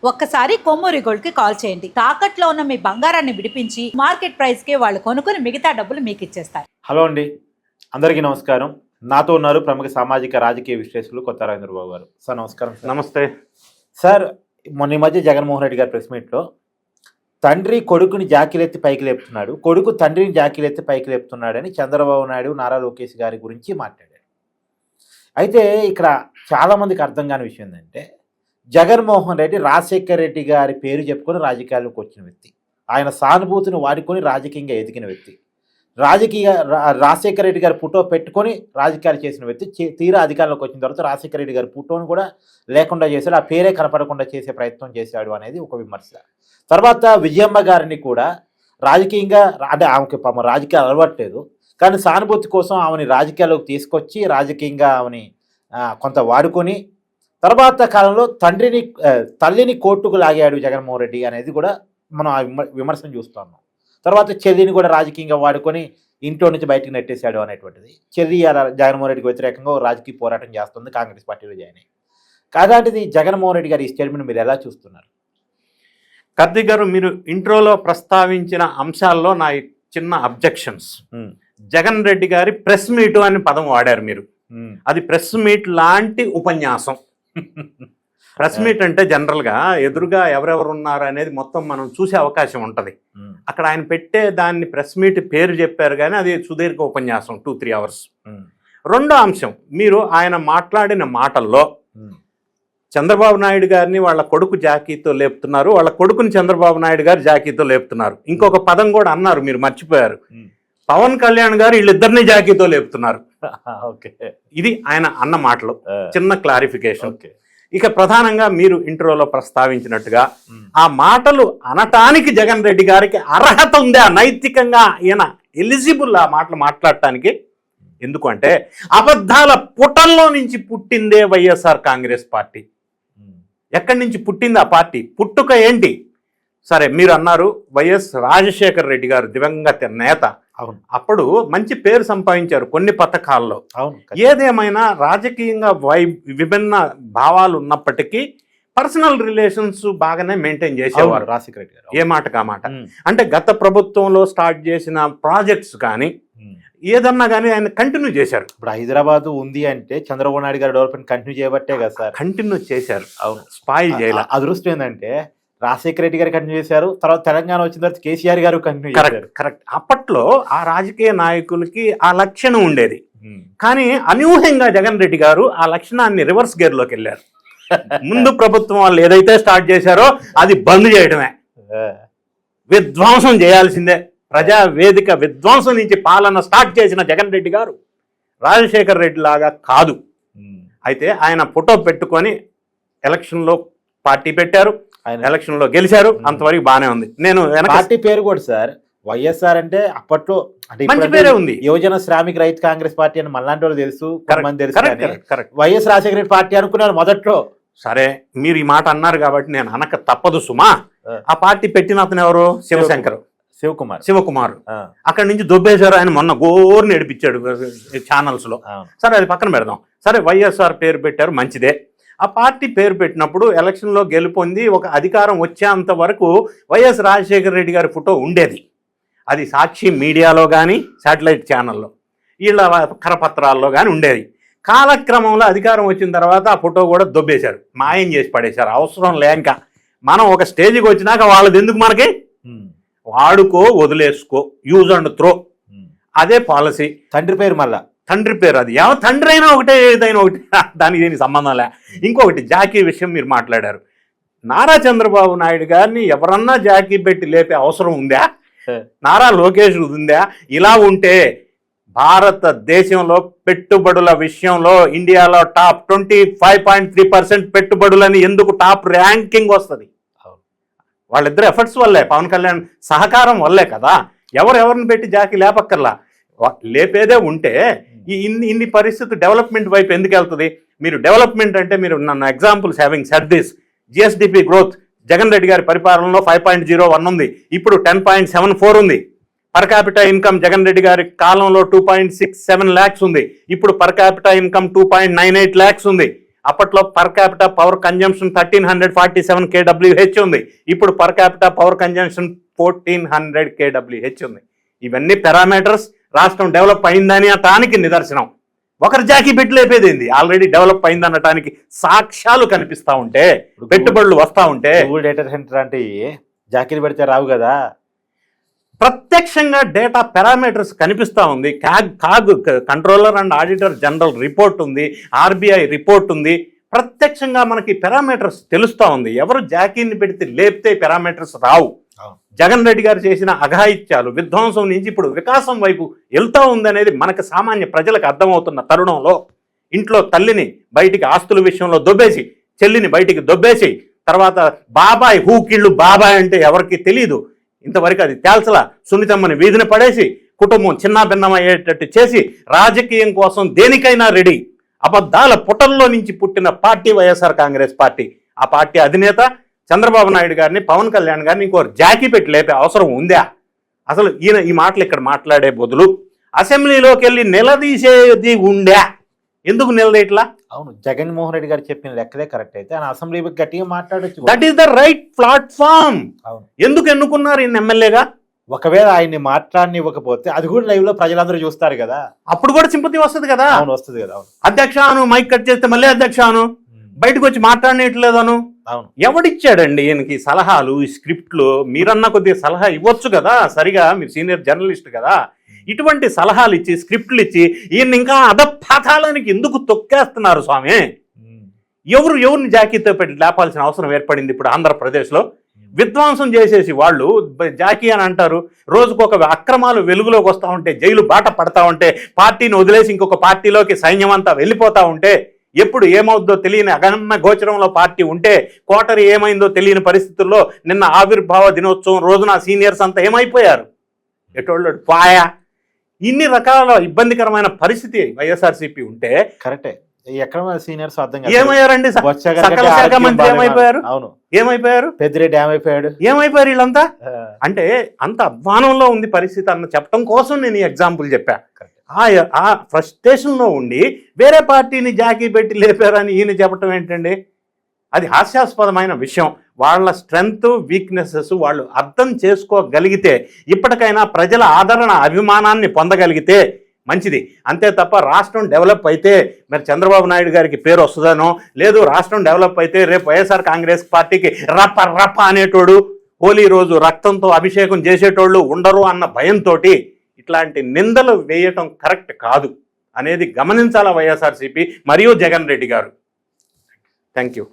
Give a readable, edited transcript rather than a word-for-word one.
ఒక్కసారి కొమ్మూరి గోల్డ్ కి కాల్ చేయండి. తాకట్లో ఉన్న మీ బంగారాన్ని విడిపించి మార్కెట్ ప్రైస్ కి వాళ్ళు కొనుక్కుని మిగతా డబ్బులు మీకు ఇచ్చేస్తారు. హలో అండి, అందరికీ నమస్కారం. నాతో ఉన్నారు ప్రముఖ సామాజిక రాజకీయ విశ్లేషకులు కొత్త రాజేంద్రబాబు గారు. సార్ నమస్కారం. నమస్తే సార్. మొన్న ఈ మధ్య జగన్మోహన్ రెడ్డి గారి ప్రెస్ మీట్లో తండ్రి కొడుకుని జాకీలెత్తి పైకి లేపుతున్నాడు, కొడుకు తండ్రిని జాకీలెత్తి పైకి లేపుతున్నాడని చంద్రబాబు నాయుడు నారా లోకేష్ గారి గురించి మాట్లాడారు. అయితే ఇక్కడ చాలామందికి అర్థం కాని విషయం ఏంటంటే, జగన్మోహన్ రెడ్డి రాజశేఖర్ రెడ్డి గారి పేరు చెప్పుకొని రాజకీయాల్లోకి వచ్చిన వ్యక్తి, ఆయన సానుభూతిని వాడుకొని రాజకీయంగా ఎదిగిన వ్యక్తి, రాజశేఖర రెడ్డి గారి ఫోటో పెట్టుకొని రాజకీయాలు చేసిన వ్యక్తి. తీరా అధికారంలోకి వచ్చిన తర్వాత రాజశేఖర రెడ్డి గారి ఫోటోను కూడా లేకుండా చేశాడు, ఆ పేరే కనపడకుండా చేసే ప్రయత్నం చేశాడు అనేది ఒక విమర్శ. తర్వాత విజయమ్మ గారిని కూడా రాజకీయంగా, అంటే ఆమెకి పాపం రాజకీయాలు అలవాట్లేదు, కానీ సానుభూతి కోసం ఆమెని రాజకీయాల్లోకి తీసుకొచ్చి రాజకీయంగా ఆమెని కొంత వాడుకొని తర్వాత కాలంలో తల్లిని కోర్టుకు లాగాడు జగన్మోహన్ రెడ్డి అనేది కూడా మనం ఆ విమర్శను చూస్తున్నాం. తర్వాత చెల్లిని కూడా రాజకీయంగా వాడుకొని ఇంట్లో నుంచి బయటకు నెట్టేశాడు అనేటువంటిది. చెల్లి జగన్మోహన్ రెడ్డికి వ్యతిరేకంగా రాజకీయ పోరాటం చేస్తుంది, కాంగ్రెస్ పార్టీలో జాయిన్ అయ్యి. అలాంటిది జగన్మోహన్ రెడ్డి గారి ఈ స్టేట్మెంట్ మీరు ఎలా చూస్తున్నారు? కార్తీక్ గారు, మీరు ఇంట్రోలో ప్రస్తావించిన అంశాల్లో నా చిన్న అబ్జెక్షన్స్. జగన్ రెడ్డి గారి ప్రెస్ మీట్ అని పదం వాడారు మీరు. అది ప్రెస్ మీట్ లాంటి ఉపన్యాసం. ప్రెస్ మీట్ అంటే జనరల్గా ఎదురుగా ఎవరెవరు ఉన్నారు అనేది మొత్తం మనం చూసే అవకాశం ఉంటుంది. అక్కడ ఆయన పెట్టే దాన్ని ప్రెస్ మీట్ పేరు చెప్పారు, కానీ అది సుదీర్ఘ ఉపన్యాసం 2-3 hours. రెండో అంశం, మీరు ఆయన మాట్లాడిన మాటల్లో చంద్రబాబు నాయుడు గారిని వాళ్ళ కొడుకు జాకీతో లేపుతున్నారు, వాళ్ళ కొడుకుని చంద్రబాబు నాయుడు గారు జాకీతో లేపుతున్నారు. ఇంకొక పదం కూడా అన్నారు, మీరు మర్చిపోయారు. పవన్ కళ్యాణ్ గారు వీళ్ళిద్దరిని జాకీతో లేపుతున్నారు. ఇది ఆయన అన్న మాటలు. చిన్న క్లారిఫికేషన్. ఇక ప్రధానంగా మీరు ఇంట్రోలో ప్రస్తావించినట్టుగా ఆ మాటలు అనటానికి జగన్ రెడ్డి గారికి అర్హత ఉందా, నైతికంగా ఈయన ఎలిజిబుల్ ఆ మాటలు మాట్లాడటానికి? ఎందుకంటే అబద్ధాల పుటల్లో నుంచి పుట్టిందే వైఎస్ఆర్ కాంగ్రెస్ పార్టీ. ఎక్కడి నుంచి పుట్టింది ఆ పార్టీ? పుట్టుక ఏంటి? సరే, మీరు అన్నారు వైఎస్ రాజశేఖర రెడ్డి గారు దివంగత నేత. అవును, అప్పుడు మంచి పేరు సంపాదించారు కొన్ని పథకాల్లో. అవును, ఏదేమైనా రాజకీయంగా విభిన్న భావాలు ఉన్నప్పటికీ పర్సనల్ రిలేషన్స్ బాగానే మెయింటైన్ చేసేవారు రాజశేఖర రెడ్డి గారు. ఏ మాట కా మాట. అంటే గత ప్రభుత్వంలో స్టార్ట్ చేసిన ప్రాజెక్ట్స్ కానీ ఏదన్నా కానీ ఆయన కంటిన్యూ చేశారు. ఇప్పుడు హైదరాబాద్ ఉంది అంటే చంద్రబాబు నాయుడు గారు డెవలప్మెంట్ కంటిన్యూ చేయబట్టే కదా సార్. కంటిన్యూ చేశారు. అవును, స్పాయిల్ చేయాలి. అదృష్టం ఏంటంటే రాజశేఖర రెడ్డి గారు కంటిన్యూ చేశారు, తర్వాత తెలంగాణ వచ్చిన తర్వాత కేసీఆర్ గారు కంటిన్యూ చేశారు. కరెక్ట్. అప్పట్లో ఆ రాజకీయ నాయకులకి ఆ లక్షణం ఉండేది, కానీ అనూహ్యంగా జగన్ రెడ్డి గారు ఆ లక్షణాన్ని రివర్స్ గేర్ లోకి వెళ్ళారు. ముందు ప్రభుత్వం వాళ్ళు ఏదైతే స్టార్ట్ చేశారో అది బంద్ చేయడమే, విధ్వంసం చేయాల్సిందే. ప్రజా వేదిక విధ్వంసం నుంచి పాలన స్టార్ట్ చేసిన జగన్ రెడ్డి గారు రాజశేఖర రెడ్డి లాగా కాదు. అయితే ఆయన ఫోటో పెట్టుకొని ఎలక్షన్లో పార్టీ పెట్టారు, ఆయన ఎలక్షన్లో గెలిచారు, అంతవరకు బాగానే ఉంది. నేను పార్టీ పేరు కూడా సార్ వైఎస్ఆర్ అంటే అప్పట్లో మంచి పేరే ఉంది. యువజన శ్రామిక రైతు కాంగ్రెస్ పార్టీ అని మళ్ళాంటి వాళ్ళు తెలుసు, కొంతమంది తెలుసు. వైఎస్ రాజశేఖర రెడ్డి పార్టీ అనుకున్నారు మొదట్లో. సరే, మీరు ఈ మాట అన్నారు కాబట్టి నేను అనక తప్పదు సుమా. ఆ పార్టీ పెట్టిన అతను ఎవరు? శివకుమార్. అక్కడి నుంచి దొబ్బేశారు. ఆయన మొన్న గోరు నడిపించాడు ఛానల్స్ లో. సరే, అది పక్కన పెడదాం. సరే, వైఎస్ఆర్ పేరు పెట్టారు, మంచిదే. ఆ పార్టీ పేరు పెట్టినప్పుడు ఎలక్షన్లో గెలుపొంది ఒక అధికారం వచ్చేంత వరకు వైఎస్ రాజశేఖర రెడ్డి గారి ఫోటో ఉండేది. అది సాక్షి మీడియాలో కానీ శాటిలైట్ ఛానల్లో వీళ్ళ కరపత్రాల్లో కానీ ఉండేది. కాలక్రమంలో అధికారం వచ్చిన తర్వాత ఆ ఫోటో కూడా దొబ్బేశారు, మాయం చేసి పడేశారు. అవసరం లేక మనం ఒక స్టేజ్కి వచ్చినాక వాళ్ళది ఎందుకు మనకి, వాడుకో వదిలేసుకో, యూజ్ అండ్ త్రో, అదే పాలసీ. తండ్రి పేరు మళ్ళా తండ్రి పేరు, అది ఎవరు తండ్రి అయినా ఒకటే, ఏదైనా ఒకటి, దానికి దీనికి సంబంధం లే. ఇంకొకటి జాకీ విషయం మీరు మాట్లాడారు. నారా చంద్రబాబు నాయుడు గారిని ఎవరన్నా జాకీ పెట్టి లేపే అవసరం ఉందా? నారా లోకేష్ ఉందా? ఇలా ఉంటే భారతదేశంలో పెట్టుబడుల విషయంలో ఇండియాలో టాప్ 25.3% పెట్టుబడులని ఎందుకు టాప్ ర్యాంకింగ్ వస్తుంది? వాళ్ళిద్దరు ఎఫర్ట్స్ వల్లే, పవన్ కళ్యాణ్ సహకారం వల్లే కదా. ఎవరిని పెట్టి జాకీ లేపక్కర్లా. లేపేదే ఉంటే ఇన్ని పరిస్థితి డెవలప్మెంట్ వైపు ఎందుకు వెళ్తుంది? మీరు డెవలప్మెంట్ అంటే, మీరు నన్ను examples having said this, GSDP growth Jagan Reddy గారి పరిపాలనలో 5.01 ఉంది, ఇప్పుడు 10.74 ఉంది. Per capital income Jagan Reddy గారి కాలంలో 2.67 lakhs ఉంది, ఇప్పుడు పర్ క్యాపిటల్ ఇన్కమ్ 2.98 lakhs ఉంది. అప్పట్లో per capita power consumption 1347 kWh ఉంది. ఇప్పుడు per capita power consumption 1400 kWh ఉంది. ఇవన్నీ పారామీటర్స్ రాష్ట్రం డెవలప్ అయిందని అనటానికి నిదర్శనం. ఒకరు జాకీ పెట్టి లేపేదేంది, ఆల్రెడీ డెవలప్ అయింది అనటానికి సాక్ష్యాలు కనిపిస్తా ఉంటే, పెట్టుబడులు వస్తా ఉంటే. గూగుల్ డేటా సెంటర్ అంటే జాకీలు పెడితే రావు కదా, ప్రత్యక్షంగా డేటా పారామీటర్స్ కనిపిస్తూ ఉంది. CAG controller and auditor general report ఉంది, ఆర్బీఐ రిపోర్ట్ ఉంది. ప్రత్యక్షంగా మనకి పారామీటర్స్ తెలుస్తూ ఉంది. ఎవరు జాకీని పెడితే లేపితే పారామీటర్స్ రావు. జగన్ రెడ్డి గారు చేసిన అఘాయిత్యాలు, విధ్వంసం నుంచి ఇప్పుడు వికాసం వైపు వెళ్తూ ఉందనేది మనకు సామాన్య ప్రజలకు అర్థమవుతున్న తరుణంలో ఇంట్లో తల్లిని బయటికి ఆస్తుల విషయంలో దొబ్బేసి, చెల్లిని బయటికి దొబ్బేసి, తర్వాత బాబాయ్ హూకిళ్ళు బాబాయ్ అంటే ఎవరికి తెలియదు, ఇంతవరకు అది తేల్చలా, సున్నితమ్మని వీధిని పడేసి కుటుంబం చిన్నాభిన్నమయ్యేటట్టు చేసి రాజకీయం కోసం దేనికైనా రెడీ. అబద్ధాల పుటల్లో నుంచి పుట్టిన పార్టీ వైఎస్ఆర్ కాంగ్రెస్ పార్టీ. ఆ పార్టీ అధినేత చంద్రబాబు నాయుడు గారిని, పవన్ కళ్యాణ్ గారిని ఇంకో జాకీ పెట్టి లేపే అవసరం ఉందా? అసలు ఈయన ఈ మాటలు ఇక్కడ మాట్లాడే బదులు అసెంబ్లీలోకి వెళ్ళి నిలదీసేది ఉందా? ఎందుకు నిలదీయట్లా? అవును, జగన్మోహన్ రెడ్డి గారు చెప్పిన లెక్కలే కరెక్ట్ అయితే ఆయన అసెంబ్లీ గట్టిగా మాట్లాడొచ్చు. That is the right platform. అవును, ఎందుకు ఎన్నుకున్నారు ఈయన ఎమ్మెల్యేగా? ఒకవేళ ఆయన్ని మాట్లాడనివ్వకపోతే అది కూడా లైవ్ లో ప్రజలందరూ చూస్తారు కదా, అప్పుడు కూడా సింపతి వస్తుంది కదా. అవును, వస్తుంది కదా. అవును, అధ్యక్ష అను, మైక్ కట్ చేస్తే మళ్ళీ అధ్యక్ష అను, బయటకు వచ్చి మాట్లాడనేట్లేదను. అవును, ఎవడిచ్చాడండి ఈయనకి సలహాలు? ఈ స్క్రిప్ట్లు మీరన్నా కొద్దిగా సలహా ఇవ్వచ్చు కదా, సరిగా మీరు సీనియర్ జర్నలిస్ట్ కదా. ఇటువంటి సలహాలు ఇచ్చి స్క్రిప్ట్లు ఇచ్చి ఈయన ఇంకా అధపాతాళానికి ఎందుకు తొక్కేస్తున్నారు స్వామి? ఎవరిని జాకీతో పెట్టి లేపాల్సిన అవసరం ఏర్పడింది ఇప్పుడు ఆంధ్రప్రదేశ్లో? విధ్వంసం చేసేసి వాళ్ళు జాకీ అని అంటారు. రోజుకు ఒక అక్రమాలు వెలుగులోకి వస్తూ ఉంటే, జైలు బాట పడతా ఉంటే, పార్టీని వదిలేసి ఇంకొక పార్టీలోకి సైన్యం అంతా వెళ్ళిపోతూ ఉంటే, ఎప్పుడు ఏమవుద్దో తెలియని అగమ్య గోచరంలో పార్టీ ఉంటే, కోటరీ ఏమైందో తెలియని పరిస్థితుల్లో నిన్న ఆవిర్భావ దినోత్సవం రోజున సీనియర్స్ అంతా ఏమైపోయారు? ఎటోళ్ళు పాయా. ఇన్ని రకాల ఇబ్బందికరమైన పరిస్థితి వైఎస్ఆర్సీపీ ఉంటే కరెక్టే. ఎక్కడ సీనియర్స్ అర్థం ఏమయ్యారండి? సకల శాఖ మంత్రి ఏమైపోయారు? అవును, ఏమైపోయారు? పెద్దిరెడ్డి ఏమైపోయారు వీళ్ళంతా? అంటే అంత అధ్వానంలో ఉంది పరిస్థితి అన్న చెప్పడం కోసం నేను ఈ ఎగ్జాంపుల్ చెప్పా. ఆ ఫ్రస్ట్రేషన్లో ఉండి వేరే పార్టీని జాకీ పెట్టి లేపారని ఈయన చెప్పటం ఏంటండి? అది హాస్యాస్పదమైన విషయం. వాళ్ళ స్ట్రెంగ్త్, వీక్నెసెస్ వాళ్ళు అర్థం చేసుకోగలిగితే, ఇప్పటికైనా ప్రజల ఆదరణ, అభిమానాన్ని పొందగలిగితే మంచిది. అంతే తప్ప రాష్ట్రం డెవలప్ అయితే మరి చంద్రబాబు నాయుడు గారికి పేరు వస్తుందనో, లేదు రాష్ట్రం డెవలప్ అయితే రేపు వైఎస్ఆర్ కాంగ్రెస్ పార్టీకి రప్ప అనేటోడు, హోలీ రోజు రక్తంతో అభిషేకం చేసేటోళ్ళు ఉండరు అన్న భయంతో ఇట్లాంటి నిందలు వేయటం కరెక్ట్ కాదు అనేది గమనించాలా వైఎస్ఆర్సీపీ మరియు జగన్ రెడ్డి గారు. Thank you.